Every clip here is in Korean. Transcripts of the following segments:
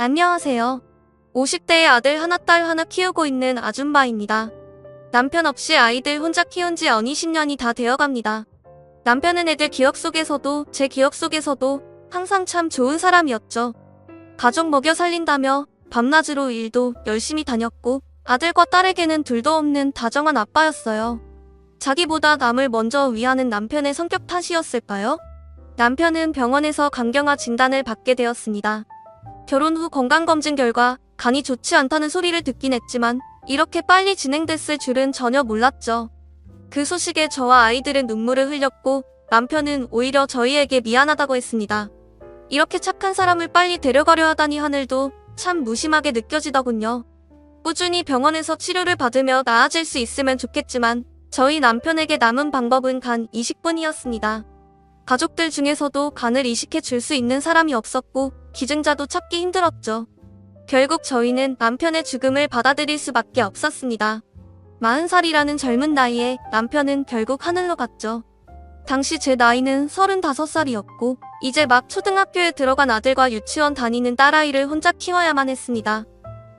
안녕하세요. 50대의 아들 하나 딸 하나 키우고 있는 아줌마입니다. 남편 없이 아이들 혼자 키운 지 어니 10년이 다 되어갑니다. 남편은 애들 기억 속에서도 제 기억 속에서도 항상 참 좋은 사람이었죠. 가족 먹여 살린다며 밤낮으로 일도 열심히 다녔고 아들과 딸에게는 둘도 없는 다정한 아빠였어요. 자기보다 남을 먼저 위하는 남편의 성격 탓이었을까요? 남편은 병원에서 간경화 진단을 받게 되었습니다. 결혼 후 건강검진 결과 간이 좋지 않다는 소리를 듣긴 했지만 이렇게 빨리 진행됐을 줄은 전혀 몰랐죠. 그 소식에 저와 아이들은 눈물을 흘렸고 남편은 오히려 저희에게 미안하다고 했습니다. 이렇게 착한 사람을 빨리 데려가려 하다니 하늘도 참 무심하게 느껴지더군요. 꾸준히 병원에서 치료를 받으며 나아질 수 있으면 좋겠지만 저희 남편에게 남은 방법은 간 이식뿐이었습니다. 가족들 중에서도 간을 이식해 줄 수 있는 사람이 없었고 기증자도 찾기 힘들었죠. 결국 저희는 남편의 죽음을 받아들일 수밖에 없었습니다. 40살이라는 젊은 나이에 남편은 결국 하늘로 갔죠. 당시 제 나이는 35살이었고 이제 막 초등학교에 들어간 아들과 유치원 다니는 딸아이를 혼자 키워야만 했습니다.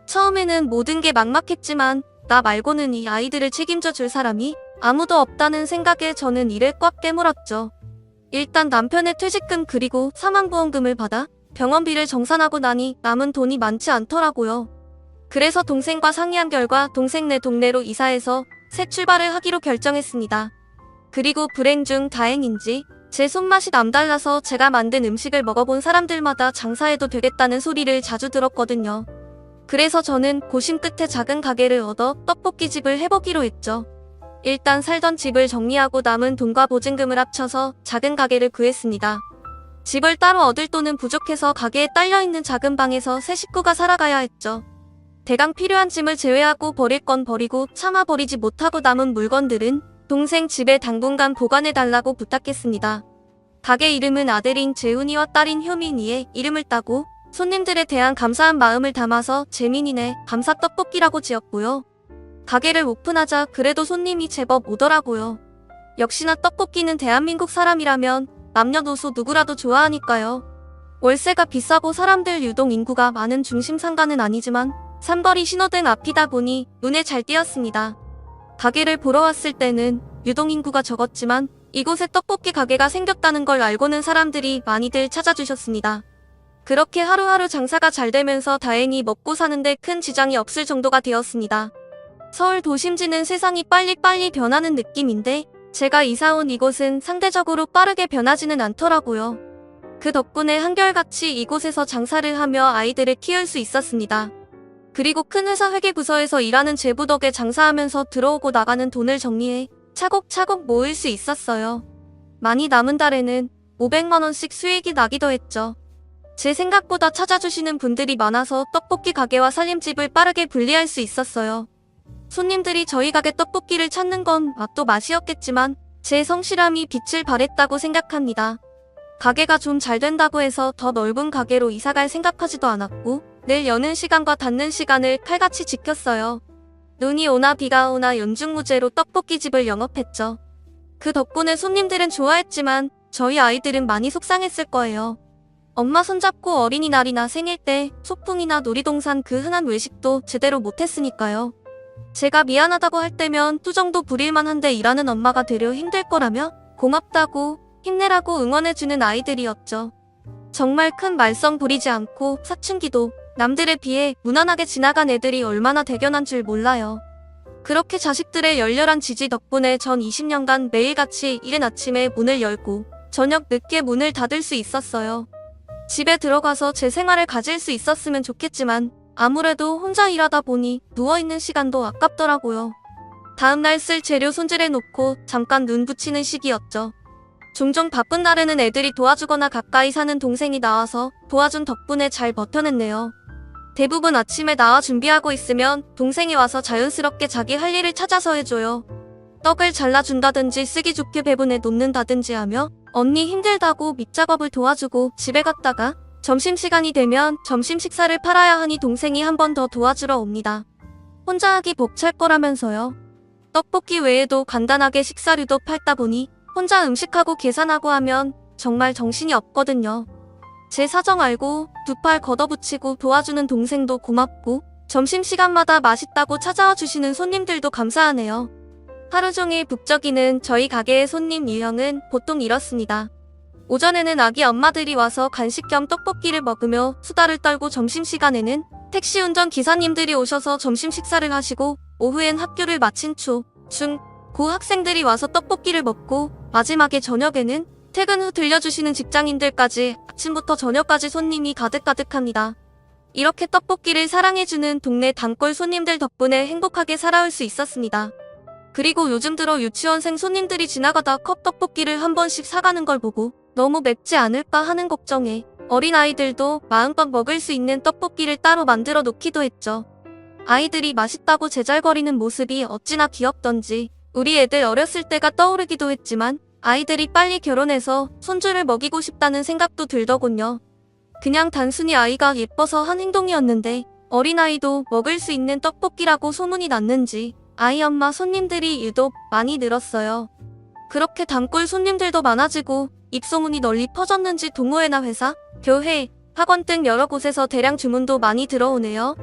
처음에는 모든 게 막막했지만 나 말고는 이 아이들을 책임져 줄 사람이 아무도 없다는 생각에 저는 이를 꽉 깨물었죠. 일단 남편의 퇴직금 그리고 사망보험금을 받아 병원비를 정산하고 나니 남은 돈이 많지 않더라고요. 그래서 동생과 상의한 결과 동생네 동네로 이사해서 새 출발을 하기로 결정했습니다. 그리고 불행 중 다행인지 제 손맛이 남달라서 제가 만든 음식을 먹어본 사람들마다 장사해도 되겠다는 소리를 자주 들었거든요. 그래서 저는 고심 끝에 작은 가게를 얻어 떡볶이집을 해보기로 했죠. 일단 살던 집을 정리하고 남은 돈과 보증금을 합쳐서 작은 가게를 구했습니다. 집을 따로 얻을 돈은 부족해서 가게에 딸려있는 작은 방에서 세 식구가 살아가야 했죠. 대강 필요한 짐을 제외하고 버릴 건 버리고 차마 버리지 못하고 남은 물건들은 동생 집에 당분간 보관해달라고 부탁했습니다. 가게 이름은 아들인 재훈이와 딸인 효민이의 이름을 따고 손님들에 대한 감사한 마음을 담아서 재민이네 감사 떡볶이라고 지었고요. 가게를 오픈하자 그래도 손님이 제법 오더라고요. 역시나 떡볶이는 대한민국 사람이라면 남녀노소 누구라도 좋아하니까요. 월세가 비싸고 사람들 유동 인구가 많은 중심 상가는 아니지만 삼거리 신호등 앞이다 보니 눈에 잘 띄었습니다. 가게를 보러 왔을 때는 유동 인구가 적었지만 이곳에 떡볶이 가게가 생겼다는 걸 알고는 사람들이 많이들 찾아주셨습니다. 그렇게 하루하루 장사가 잘 되면서 다행히 먹고 사는데 큰 지장이 없을 정도가 되었습니다. 서울 도심지는 세상이 빨리빨리 변하는 느낌인데 제가 이사온 이곳은 상대적으로 빠르게 변하지는 않더라고요. 그 덕분에 한결같이 이곳에서 장사를 하며 아이들을 키울 수 있었습니다. 그리고 큰 회사 회계부서에서 일하는 제부 덕에 장사하면서 들어오고 나가는 돈을 정리해 차곡차곡 모을 수 있었어요. 많이 남은 달에는 500만 원씩 수익이 나기도 했죠. 제 생각보다 찾아주시는 분들이 많아서 떡볶이 가게와 살림집을 빠르게 분리할 수 있었어요. 손님들이 저희 가게 떡볶이를 찾는 건 맛도 맛이었겠지만 제 성실함이 빛을 발했다고 생각합니다. 가게가 좀 잘 된다고 해서 더 넓은 가게로 이사갈 생각하지도 않았고 늘 여는 시간과 닫는 시간을 칼같이 지켰어요. 눈이 오나 비가 오나 연중무죄로 떡볶이집을 영업했죠. 그 덕분에 손님들은 좋아했지만 저희 아이들은 많이 속상했을 거예요. 엄마 손잡고 어린이날이나 생일 때 소풍이나 놀이동산 그 흔한 외식도 제대로 못했으니까요. 제가 미안하다고 할 때면 투정도 부릴만 한데 일하는 엄마가 되려 힘들 거라며 고맙다고 힘내라고 응원해주는 아이들이었죠. 정말 큰 말썽 부리지 않고 사춘기도 남들에 비해 무난하게 지나간 애들이 얼마나 대견한 줄 몰라요. 그렇게 자식들의 열렬한 지지 덕분에 전 20년간 매일같이 이른 아침에 문을 열고 저녁 늦게 문을 닫을 수 있었어요. 집에 들어가서 제 생활을 가질 수 있었으면 좋겠지만 아무래도 혼자 일하다 보니 누워있는 시간도 아깝더라고요. 다음날 쓸 재료 손질해 놓고 잠깐 눈 붙이는 시기였죠. 종종 바쁜 날에는 애들이 도와주거나 가까이 사는 동생이 나와서 도와준 덕분에 잘 버텨냈네요. 대부분 아침에 나와 준비하고 있으면 동생이 와서 자연스럽게 자기 할 일을 찾아서 해줘요. 떡을 잘라준다든지 쓰기 좋게 배분해 놓는다든지 하며 언니 힘들다고 밑작업을 도와주고 집에 갔다가 점심시간이 되면 점심 식사를 팔아야 하니 동생이 한 번 더 도와주러 옵니다. 혼자 하기 벅찰 거라면서요. 떡볶이 외에도 간단하게 식사류도 팔다 보니 혼자 음식하고 계산하고 하면 정말 정신이 없거든요. 제 사정 알고 두 팔 걷어붙이고 도와주는 동생도 고맙고 점심시간마다 맛있다고 찾아와 주시는 손님들도 감사하네요. 하루 종일 북적이는 저희 가게의 손님 유형은 보통 이렇습니다. 오전에는 아기 엄마들이 와서 간식 겸 떡볶이를 먹으며 수다를 떨고 점심시간에는 택시 운전 기사님들이 오셔서 점심 식사를 하시고 오후엔 학교를 마친 초, 중, 고 학생들이 와서 떡볶이를 먹고 마지막에 저녁에는 퇴근 후 들려주시는 직장인들까지 아침부터 저녁까지 손님이 가득가득합니다. 이렇게 떡볶이를 사랑해주는 동네 단골 손님들 덕분에 행복하게 살아올 수 있었습니다. 그리고 요즘 들어 유치원생 손님들이 지나가다 컵 떡볶이를 한 번씩 사가는 걸 보고 너무 맵지 않을까 하는 걱정에 어린아이들도 마음껏 먹을 수 있는 떡볶이를 따로 만들어 놓기도 했죠. 아이들이 맛있다고 제잘거리는 모습이 어찌나 귀엽던지 우리 애들 어렸을 때가 떠오르기도 했지만 아이들이 빨리 결혼해서 손주를 먹이고 싶다는 생각도 들더군요. 그냥 단순히 아이가 예뻐서 한 행동이었는데 어린아이도 먹을 수 있는 떡볶이라고 소문이 났는지 아이 엄마 손님들이 유독 많이 늘었어요. 그렇게 단골 손님들도 많아지고 입소문이 널리 퍼졌는지 동호회나 회사, 교회, 학원 등 여러 곳에서 대량 주문도 많이 들어오네요.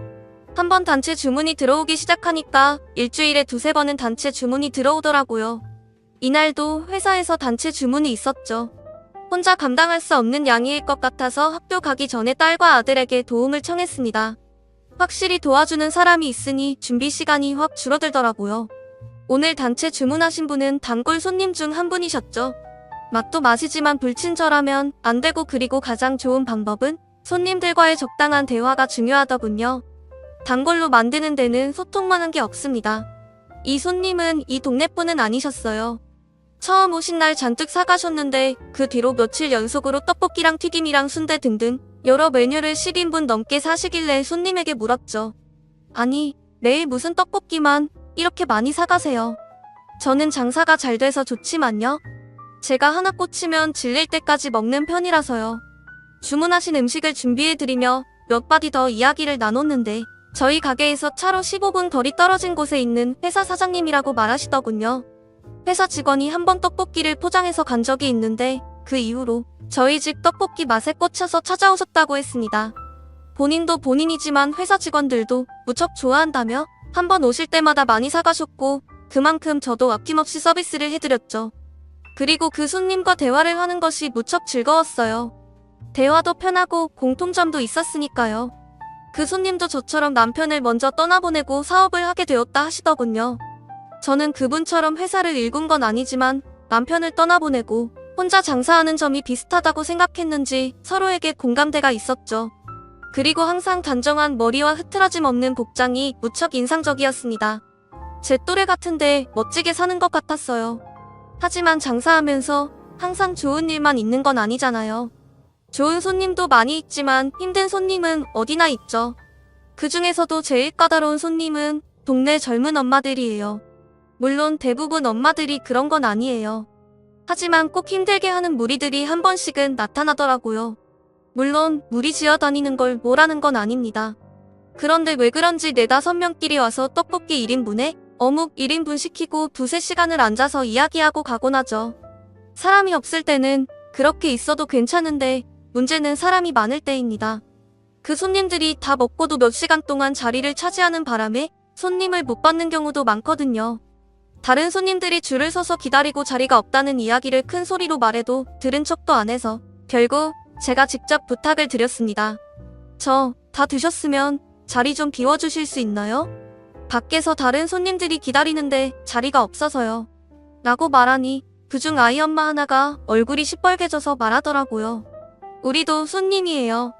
한번 단체 주문이 들어오기 시작하니까 일주일에 두세 번은 단체 주문이 들어오더라고요. 이날도 회사에서 단체 주문이 있었죠. 혼자 감당할 수 없는 양일 것 같아서 학교 가기 전에 딸과 아들에게 도움을 청했습니다. 확실히 도와주는 사람이 있으니 준비 시간이 확 줄어들더라고요. 오늘 단체 주문하신 분은 단골 손님 중 한 분이셨죠. 맛도 맛이지만 불친절하면 안 되고 그리고 가장 좋은 방법은 손님들과의 적당한 대화가 중요하더군요. 단골로 만드는 데는 소통만 한 게 없습니다. 이 손님은 이 동네분은 아니셨어요. 처음 오신 날 잔뜩 사가셨는데 그 뒤로 며칠 연속으로 떡볶이랑 튀김이랑 순대 등등 여러 메뉴를 10인분 넘게 사시길래 손님에게 물었죠. 아니, 내일 무슨 떡볶이만 이렇게 많이 사가세요. 저는 장사가 잘 돼서 좋지만요. 제가 하나 꽂히면 질릴 때까지 먹는 편이라서요. 주문하신 음식을 준비해드리며 몇 마디 더 이야기를 나눴는데 저희 가게에서 차로 15분 거리 떨어진 곳에 있는 회사 사장님이라고 말하시더군요. 회사 직원이 한 번 떡볶이를 포장해서 간 적이 있는데 그 이후로 저희 집 떡볶이 맛에 꽂혀서 찾아오셨다고 했습니다. 본인도 본인이지만 회사 직원들도 무척 좋아한다며 한 번 오실 때마다 많이 사가셨고 그만큼 저도 아낌없이 서비스를 해드렸죠. 그리고 그 손님과 대화를 하는 것이 무척 즐거웠어요. 대화도 편하고 공통점도 있었으니까요. 그 손님도 저처럼 남편을 먼저 떠나보내고 사업을 하게 되었다 하시더군요. 저는 그분처럼 회사를 일군 건 아니지만 남편을 떠나보내고 혼자 장사하는 점이 비슷하다고 생각했는지 서로에게 공감대가 있었죠. 그리고 항상 단정한 머리와 흐트러짐 없는 복장이 무척 인상적이었습니다. 제 또래 같은데 멋지게 사는 것 같았어요. 하지만 장사하면서 항상 좋은 일만 있는 건 아니잖아요. 좋은 손님도 많이 있지만 힘든 손님은 어디나 있죠. 그 중에서도 제일 까다로운 손님은 동네 젊은 엄마들이에요. 물론 대부분 엄마들이 그런 건 아니에요. 하지만 꼭 힘들게 하는 무리들이 한 번씩은 나타나더라고요. 물론 무리지어 다니는 걸 뭐라는 건 아닙니다. 그런데 왜 그런지 4~5명끼리 와서 떡볶이 1인분에 어묵 1인분 시키고 두세 시간을 앉아서 이야기하고 가곤 하죠. 사람이 없을 때는 그렇게 있어도 괜찮은데 문제는 사람이 많을 때입니다. 그 손님들이 다 먹고도 몇 시간 동안 자리를 차지하는 바람에 손님을 못 받는 경우도 많거든요. 다른 손님들이 줄을 서서 기다리고 자리가 없다는 이야기를 큰 소리로 말해도 들은 척도 안 해서 결국 제가 직접 부탁을 드렸습니다. 저 다 드셨으면 자리 좀 비워주실 수 있나요? 밖에서 다른 손님들이 기다리는데 자리가 없어서요. 라고 말하니 그중 아이 엄마 하나가 얼굴이 시뻘개져서 말하더라고요. 우리도 손님이에요.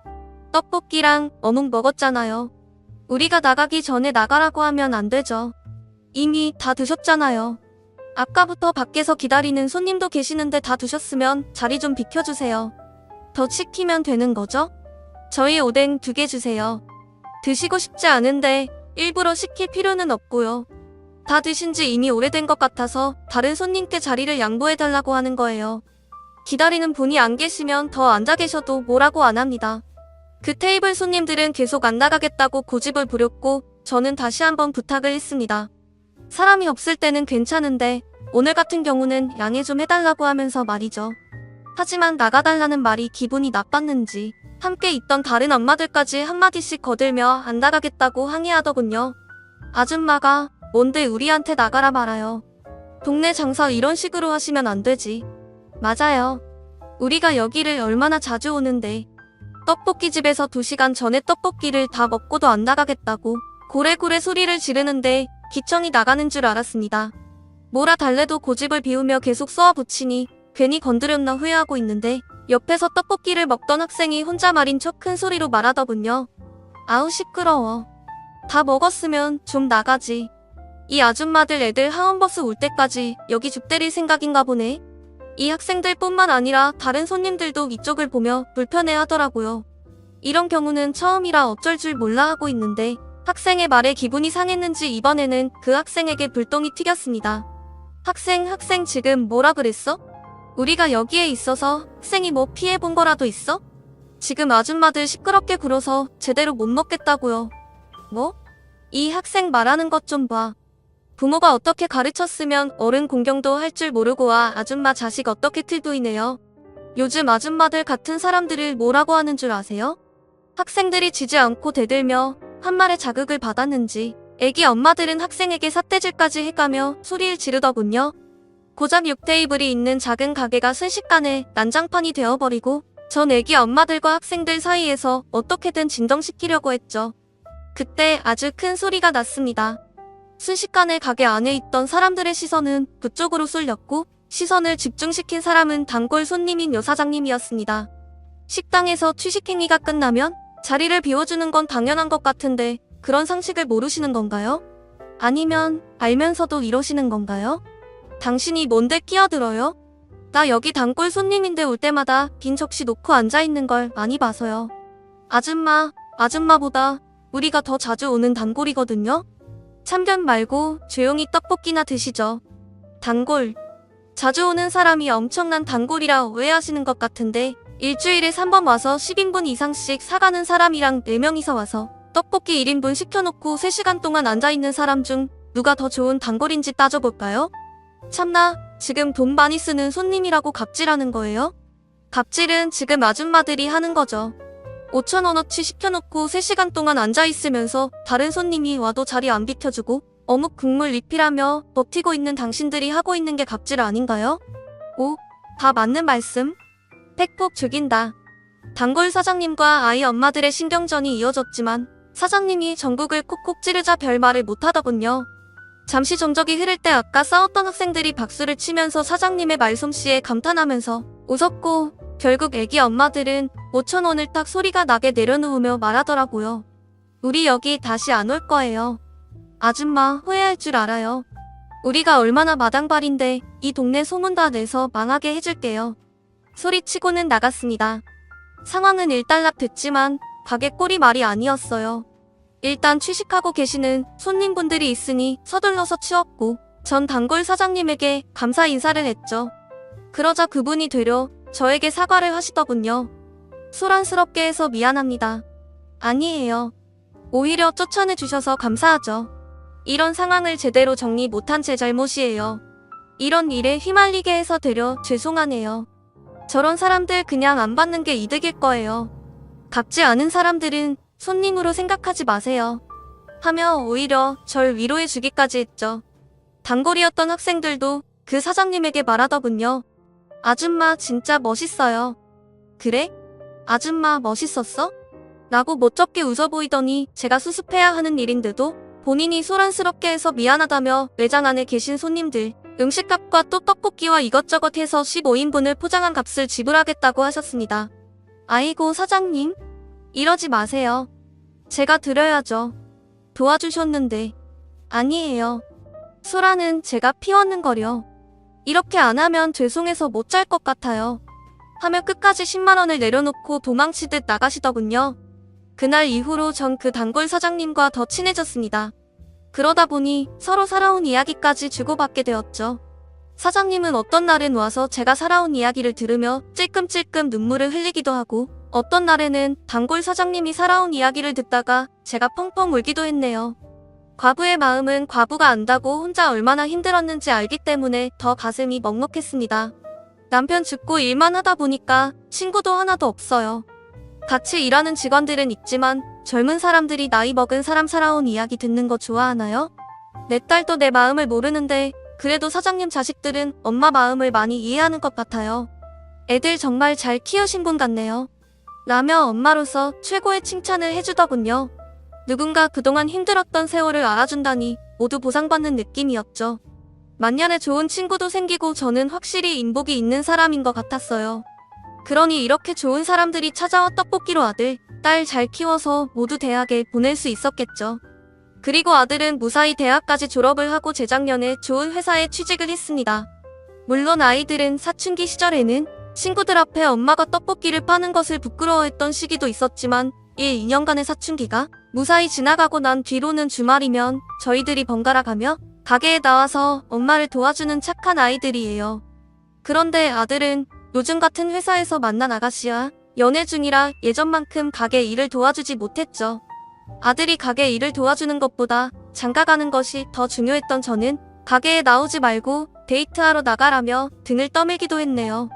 떡볶이랑 어묵 먹었잖아요. 우리가 나가기 전에 나가라고 하면 안 되죠. 이미 다 드셨잖아요. 아까부터 밖에서 기다리는 손님도 계시는데 다 드셨으면 자리 좀 비켜주세요. 더 시키면 되는 거죠? 저희 오뎅 2개 주세요. 드시고 싶지 않은데 일부러 시킬 필요는 없고요. 다 드신 지 이미 오래된 것 같아서 다른 손님께 자리를 양보해달라고 하는 거예요. 기다리는 분이 안 계시면 더 앉아 계셔도 뭐라고 안 합니다. 그 테이블 손님들은 계속 안 나가겠다고 고집을 부렸고 저는 다시 한번 부탁을 했습니다. 사람이 없을 때는 괜찮은데 오늘 같은 경우는 양해 좀 해달라고 하면서 말이죠. 하지만 나가달라는 말이 기분이 나빴는지 함께 있던 다른 엄마들까지 한마디씩 거들며 안 나가겠다고 항의하더군요. 아줌마가 뭔데 우리한테 나가라 말아요. 동네 장사 이런 식으로 하시면 안 되지. 맞아요. 우리가 여기를 얼마나 자주 오는데 떡볶이집에서 2시간 전에 떡볶이를 다 먹고도 안 나가겠다고 고래고래 소리를 지르는데 기청이 나가는 줄 알았습니다. 뭐라 달래도 고집을 비우며 계속 쏘아붙이니 괜히 건드렸나 후회하고 있는데 옆에서 떡볶이를 먹던 학생이 혼자 말인 척 큰 소리로 말하더군요. 아우 시끄러워. 다 먹었으면 좀 나가지. 이 아줌마들 애들 하원버스 올 때까지 여기 줍 때릴 생각인가 보네. 이 학생들뿐만 아니라 다른 손님들도 이쪽을 보며 불편해하더라고요. 이런 경우는 처음이라 어쩔 줄 몰라 하고 있는데 학생의 말에 기분이 상했는지 이번에는 그 학생에게 불똥이 튀겼습니다. 학생 지금 뭐라 그랬어? 우리가 여기에 있어서 학생이 뭐 피해본 거라도 있어? 지금 아줌마들 시끄럽게 굴어서 제대로 못 먹겠다고요. 뭐? 이 학생 말하는 것 좀 봐. 부모가 어떻게 가르쳤으면 어른 공경도 할 줄 모르고 와 아줌마 자식 어떻게 틀도이네요. 요즘 아줌마들 같은 사람들을 뭐라고 하는 줄 아세요? 학생들이 지지 않고 대들며 한 말에 자극을 받았는지 애기 엄마들은 학생에게 삿대질까지 해가며 소리를 지르더군요. 고작 6테이블이 있는 작은 가게가 순식간에 난장판이 되어버리고 전 애기 엄마들과 학생들 사이에서 어떻게든 진정시키려고 했죠. 그때 아주 큰 소리가 났습니다. 순식간에 가게 안에 있던 사람들의 시선은 그쪽으로 쏠렸고 시선을 집중시킨 사람은 단골 손님인 여 사장님이었습니다. 식당에서 취식행위가 끝나면 자리를 비워주는 건 당연한 것 같은데 그런 상식을 모르시는 건가요? 아니면 알면서도 이러시는 건가요? 당신이 뭔데 끼어들어요? 나 여기 단골 손님인데 올 때마다 빈 접시 놓고 앉아있는 걸 많이 봐서요. 아줌마보다 우리가 더 자주 오는 단골이거든요? 참견 말고 조용히 떡볶이나 드시죠. 단골. 자주 오는 사람이 엄청난 단골이라 오해하시는 것 같은데 일주일에 3번 와서 10인분 이상씩 사가는 사람이랑 4명이서 와서 떡볶이 1인분 시켜놓고 3시간 동안 앉아있는 사람 중 누가 더 좋은 단골인지 따져볼까요? 참나, 지금 돈 많이 쓰는 손님이라고 갑질하는 거예요? 갑질은 지금 아줌마들이 하는 거죠. 5,000원어치 시켜놓고 3시간 동안 앉아있으면서 다른 손님이 와도 자리 안 비켜주고 어묵 국물 리필하며 버티고 있는 당신들이 하고 있는 게 갑질 아닌가요? 오, 다 맞는 말씀. 팩폭 죽인다. 단골 사장님과 아이 엄마들의 신경전이 이어졌지만 사장님이 전국을 콕콕 찌르자 별말을 못하더군요. 잠시 정적이 흐를 때 아까 싸웠던 학생들이 박수를 치면서 사장님의 말솜씨에 감탄하면서 웃었고 결국 애기 엄마들은 5,000원을 딱 소리가 나게 내려놓으며 말하더라고요. 우리 여기 다시 안 올 거예요. 아줌마 후회할 줄 알아요. 우리가 얼마나 마당발인데 이 동네 소문 다 내서 망하게 해줄게요. 소리치고는 나갔습니다. 상황은 일단락 됐지만 가게 꼴이 말이 아니었어요. 일단 취식하고 계시는 손님분들이 있으니 서둘러서 치웠고 전 단골 사장님에게 감사 인사를 했죠. 그러자 그분이 되려 저에게 사과를 하시더군요. 소란스럽게 해서 미안합니다. 아니에요. 오히려 쫓아내 주셔서 감사하죠. 이런 상황을 제대로 정리 못한 제 잘못이에요. 이런 일에 휘말리게 해서 되려 죄송하네요. 저런 사람들 그냥 안 받는 게 이득일 거예요. 갚지 않은 사람들은 손님으로 생각하지 마세요. 하며 오히려 절 위로해 주기까지 했죠. 단골이었던 학생들도 그 사장님에게 말하더군요. 아줌마 진짜 멋있어요. 그래? 아줌마 멋있었어? 라고 멋쩍게 웃어 보이더니 제가 수습해야 하는 일인데도 본인이 소란스럽게 해서 미안하다며 매장 안에 계신 손님들 음식값과 또 떡볶이와 이것저것 해서 15인분을 포장한 값을 지불하겠다고 하셨습니다. 아이고 사장님, 이러지 마세요. 제가 드려야죠. 도와주셨는데. 아니에요. 소라는 제가 피웠는 거려. 이렇게 안 하면 죄송해서 못 잘 것 같아요. 하며 끝까지 10만원을 내려놓고 도망치듯 나가시더군요. 그날 이후로 전 그 단골 사장님과 더 친해졌습니다. 그러다 보니 서로 살아온 이야기까지 주고받게 되었죠. 사장님은 어떤 날은 와서 제가 살아온 이야기를 들으며 찔끔찔끔 눈물을 흘리기도 하고 어떤 날에는 단골 사장님이 살아온 이야기를 듣다가 제가 펑펑 울기도 했네요. 과부의 마음은 과부가 안다고 혼자 얼마나 힘들었는지 알기 때문에 더 가슴이 먹먹했습니다. 남편 죽고 일만 하다 보니까 친구도 하나도 없어요. 같이 일하는 직원들은 있지만 젊은 사람들이 나이 먹은 사람 살아온 이야기 듣는 거 좋아하나요? 내 딸도 내 마음을 모르는데 그래도 사장님 자식들은 엄마 마음을 많이 이해하는 것 같아요. 애들 정말 잘 키우신 분 같네요. 라며 엄마로서 최고의 칭찬을 해주더군요. 누군가 그동안 힘들었던 세월을 알아준다니 모두 보상받는 느낌이었죠. 만년에 좋은 친구도 생기고 저는 확실히 인복이 있는 사람인 것 같았어요. 그러니 이렇게 좋은 사람들이 찾아와 떡볶이로 아들, 딸 잘 키워서 모두 대학에 보낼 수 있었겠죠. 그리고 아들은 무사히 대학까지 졸업을 하고 재작년에 좋은 회사에 취직을 했습니다. 물론 아이들은 사춘기 시절에는 친구들 앞에 엄마가 떡볶이를 파는 것을 부끄러워했던 시기도 있었지만 2년간의 사춘기가 무사히 지나가고 난 뒤로는 주말이면 저희들이 번갈아 가며 가게에 나와서 엄마를 도와주는 착한 아이들이에요. 그런데 아들은 요즘 같은 회사에서 만난 아가씨와 연애 중이라 예전만큼 가게 일을 도와주지 못했죠. 아들이 가게 일을 도와주는 것보다 장가가는 것이 더 중요했던 저는 가게에 나오지 말고 데이트하러 나가라며 등을 떠밀기도 했네요.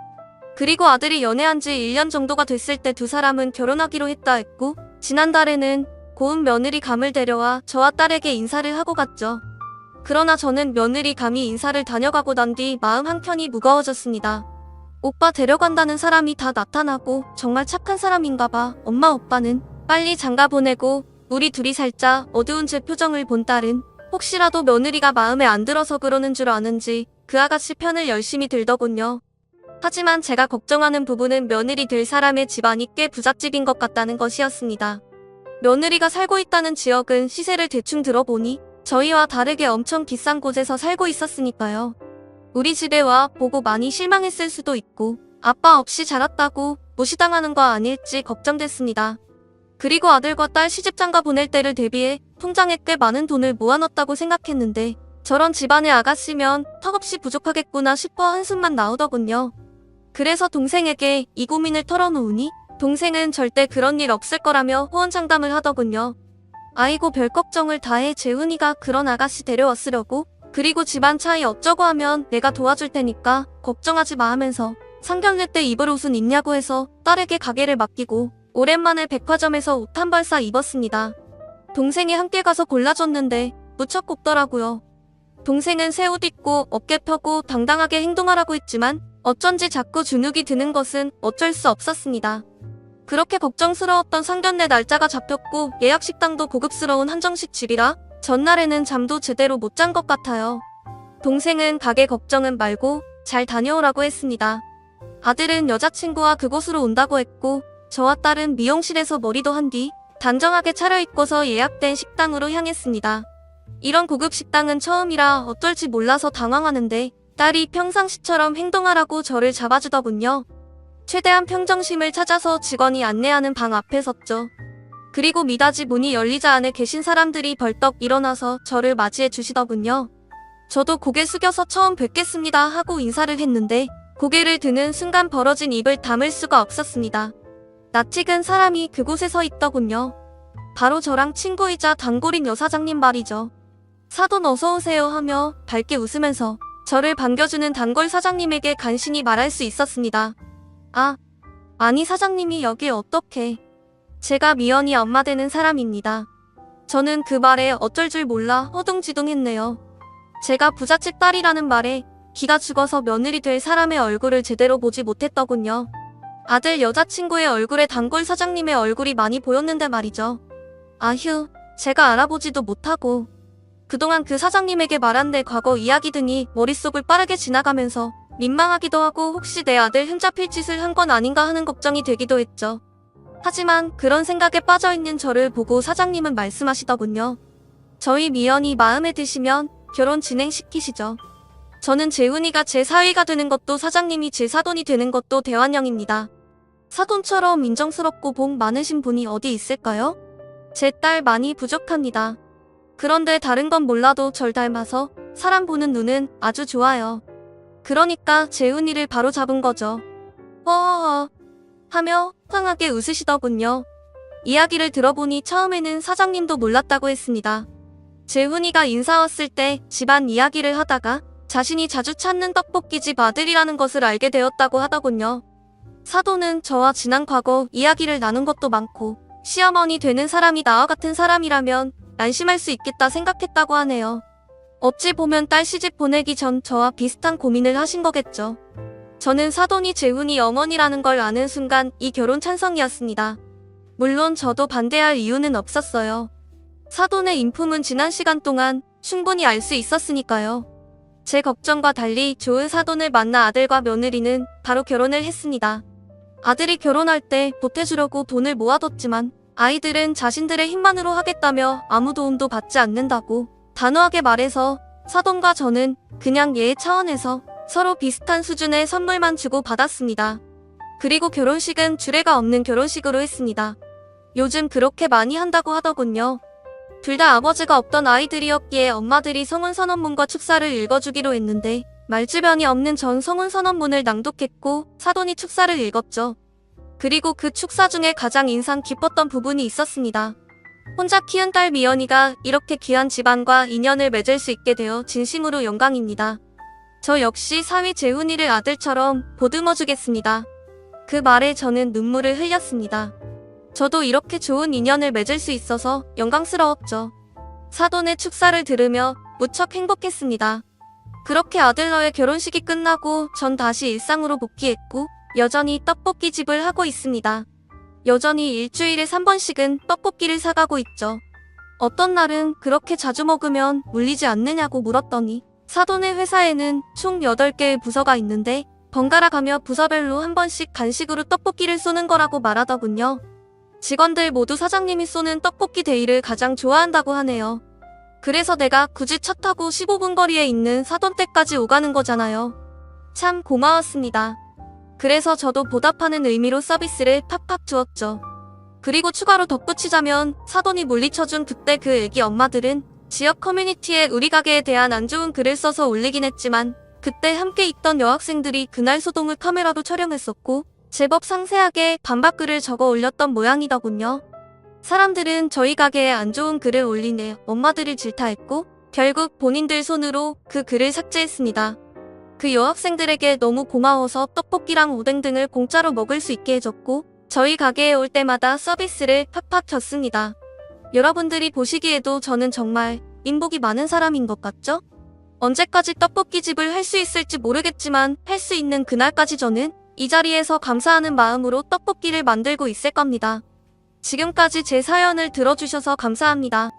그리고 아들이 연애한 지 1년 정도가 됐을 때 두 사람은 결혼하기로 했다 했고 지난달에는 고운 며느리 감을 데려와 저와 딸에게 인사를 하고 갔죠. 그러나 저는 며느리 감이 인사를 다녀가고 난 뒤 마음 한켠이 무거워졌습니다. 오빠 데려간다는 사람이 다 나타나고 정말 착한 사람인가 봐. 엄마 오빠는 빨리 장가 보내고 우리 둘이 살자. 어두운 제 표정을 본 딸은 혹시라도 며느리가 마음에 안 들어서 그러는 줄 아는지 그 아가씨 편을 열심히 들더군요. 하지만 제가 걱정하는 부분은 며느리 될 사람의 집안이 꽤 부잣집인 것 같다는 것이었습니다. 며느리가 살고 있다는 지역은 시세를 대충 들어보니 저희와 다르게 엄청 비싼 곳에서 살고 있었으니까요. 우리 집에 와 보고 많이 실망했을 수도 있고 아빠 없이 자랐다고 무시당하는 거 아닐지 걱정됐습니다. 그리고 아들과 딸 시집장가 보낼 때를 대비해 통장에 꽤 많은 돈을 모아놨다고 생각했는데 저런 집안의 아가씨면 턱없이 부족하겠구나 싶어 한숨만 나오더군요. 그래서 동생에게 이 고민을 털어놓으니 동생은 절대 그런 일 없을 거라며 호언장담을 하더군요. 아이고 별 걱정을 다해. 재훈이가 그런 아가씨 데려왔으려고? 그리고 집안 차이 어쩌고 하면 내가 도와줄 테니까 걱정하지 마 하면서 상견례 때 입을 옷은 있냐고 해서 딸에게 가게를 맡기고 오랜만에 백화점에서 옷 한 벌 사 입었습니다. 동생이 함께 가서 골라줬는데 무척 곱더라고요. 동생은 새 옷 입고 어깨 펴고 당당하게 행동하라고 했지만 어쩐지 자꾸 주눅이 드는 것은 어쩔 수 없었습니다. 그렇게 걱정스러웠던 상견례 날짜가 잡혔고 예약 식당도 고급스러운 한정식 집이라 전날에는 잠도 제대로 못 잔 것 같아요. 동생은 가게 걱정은 말고 잘 다녀오라고 했습니다. 아들은 여자친구와 그곳으로 온다고 했고 저와 딸은 미용실에서 머리도 한 뒤 단정하게 차려입고서 예약된 식당으로 향했습니다. 이런 고급 식당은 처음이라 어떨지 몰라서 당황하는데 딸이 평상시처럼 행동하라고 저를 잡아주더군요. 최대한 평정심을 찾아서 직원이 안내하는 방 앞에 섰죠. 그리고 미닫이 문이 열리자 안에 계신 사람들이 벌떡 일어나서 저를 맞이해 주시더군요. 저도 고개 숙여서 처음 뵙겠습니다 하고 인사를 했는데 고개를 드는 순간 벌어진 입을 다물 수가 없었습니다. 낯익은 사람이 그곳에 서 있더군요. 바로 저랑 친구이자 단골인 여사장님 말이죠. 사돈 어서오세요 하며 밝게 웃으면서 저를 반겨주는 단골 사장님에게 간신히 말할 수 있었습니다. 아니 사장님이 여기 어떻게. 제가 미연이 엄마 되는 사람입니다. 저는 그 말에 어쩔 줄 몰라 허둥지둥했네요. 제가 부잣집 딸이라는 말에 기가 죽어서 며느리 될 사람의 얼굴을 제대로 보지 못했더군요. 아들 여자친구의 얼굴에 단골 사장님의 얼굴이 많이 보였는데 말이죠. 아휴, 제가 알아보지도 못하고 그동안 그 사장님에게 말한 내 과거 이야기 등이 머릿속을 빠르게 지나가면서 민망하기도 하고 혹시 내 아들 흠잡힐 짓을 한 건 아닌가 하는 걱정이 되기도 했죠. 하지만 그런 생각에 빠져있는 저를 보고 사장님은 말씀하시더군요. 저희 미연이 마음에 드시면 결혼 진행시키시죠. 저는 재훈이가 제 사위가 되는 것도 사장님이 제 사돈이 되는 것도 대환영입니다. 사돈처럼 인정스럽고 복 많으신 분이 어디 있을까요? 제 딸 많이 부족합니다. 그런데 다른 건 몰라도 절 닮아서 사람 보는 눈은 아주 좋아요. 그러니까 재훈이를 바로 잡은 거죠. 허허허 하며 황하게 웃으시더군요. 이야기를 들어보니 처음에는 사장님도 몰랐다고 했습니다. 재훈이가 인사 왔을 때 집안 이야기를 하다가 자신이 자주 찾는 떡볶이집 아들이라는 것을 알게 되었다고 하더군요. 사돈은 저와 지난 과거 이야기를 나눈 것도 많고 시어머니 되는 사람이 나와 같은 사람이라면 안심할 수 있겠다 생각했다고 하네요. 어찌 보면 딸 시집 보내기 전 저와 비슷한 고민을 하신 거겠죠. 저는 사돈이 재훈이 어머니라는 걸 아는 순간 이 결혼 찬성이었습니다. 물론 저도 반대할 이유는 없었어요. 사돈의 인품은 지난 시간 동안 충분히 알 수 있었으니까요. 제 걱정과 달리 좋은 사돈을 만나 아들과 며느리는 바로 결혼을 했습니다. 아들이 결혼할 때 보태주려고 돈을 모아뒀지만 아이들은 자신들의 힘만으로 하겠다며 아무 도움도 받지 않는다고 단호하게 말해서 사돈과 저는 그냥 예의 차원에서 서로 비슷한 수준의 선물만 주고 받았습니다. 그리고 결혼식은 주례가 없는 결혼식으로 했습니다. 요즘 그렇게 많이 한다고 하더군요. 둘 다 아버지가 없던 아이들이었기에 엄마들이 성혼선언문과 축사를 읽어주기로 했는데 말주변이 없는 전 성혼선언문을 낭독했고 사돈이 축사를 읽었죠. 그리고 그 축사 중에 가장 인상 깊었던 부분이 있었습니다. 혼자 키운 딸 미연이가 이렇게 귀한 집안과 인연을 맺을 수 있게 되어 진심으로 영광입니다. 저 역시 사위 재훈이를 아들처럼 보듬어주겠습니다. 그 말에 저는 눈물을 흘렸습니다. 저도 이렇게 좋은 인연을 맺을 수 있어서 영광스러웠죠. 사돈의 축사를 들으며 무척 행복했습니다. 그렇게 아들러의 결혼식이 끝나고 전 다시 일상으로 복귀했고 여전히 떡볶이집을 하고 있습니다. 여전히 일주일에 3번씩은 떡볶이를 사가고 있죠. 어떤 날은 그렇게 자주 먹으면 물리지 않느냐고 물었더니 사돈의 회사에는 총 8개의 부서가 있는데 번갈아 가며 부서별로 한 번씩 간식으로 떡볶이를 쏘는 거라고 말하더군요. 직원들 모두 사장님이 쏘는 떡볶이 데이를 가장 좋아한다고 하네요. 그래서 내가 굳이 차 타고 15분 거리에 있는 사돈 댁까지 오가는 거잖아요. 참 고마웠습니다. 그래서 저도 보답하는 의미로 서비스를 팍팍 주었죠. 그리고 추가로 덧붙이자면 사돈이 물리쳐준 그때 그 애기 엄마들은 지역 커뮤니티에 우리 가게에 대한 안 좋은 글을 써서 올리긴 했지만 그때 함께 있던 여학생들이 그날 소동을 카메라로 촬영했었고 제법 상세하게 반박글을 적어 올렸던 모양이더군요. 사람들은 저희 가게에 안 좋은 글을 올리네 엄마들을 질타했고 결국 본인들 손으로 그 글을 삭제했습니다. 그 여학생들에게 너무 고마워서 떡볶이랑 오뎅 등을 공짜로 먹을 수 있게 해줬고 저희 가게에 올 때마다 서비스를 팍팍 줬습니다. 여러분들이 보시기에도 저는 정말 인복이 많은 사람인 것 같죠? 언제까지 떡볶이집을 할 수 있을지 모르겠지만 할 수 있는 그날까지 저는 이 자리에서 감사하는 마음으로 떡볶이를 만들고 있을 겁니다. 지금까지 제 사연을 들어주셔서 감사합니다.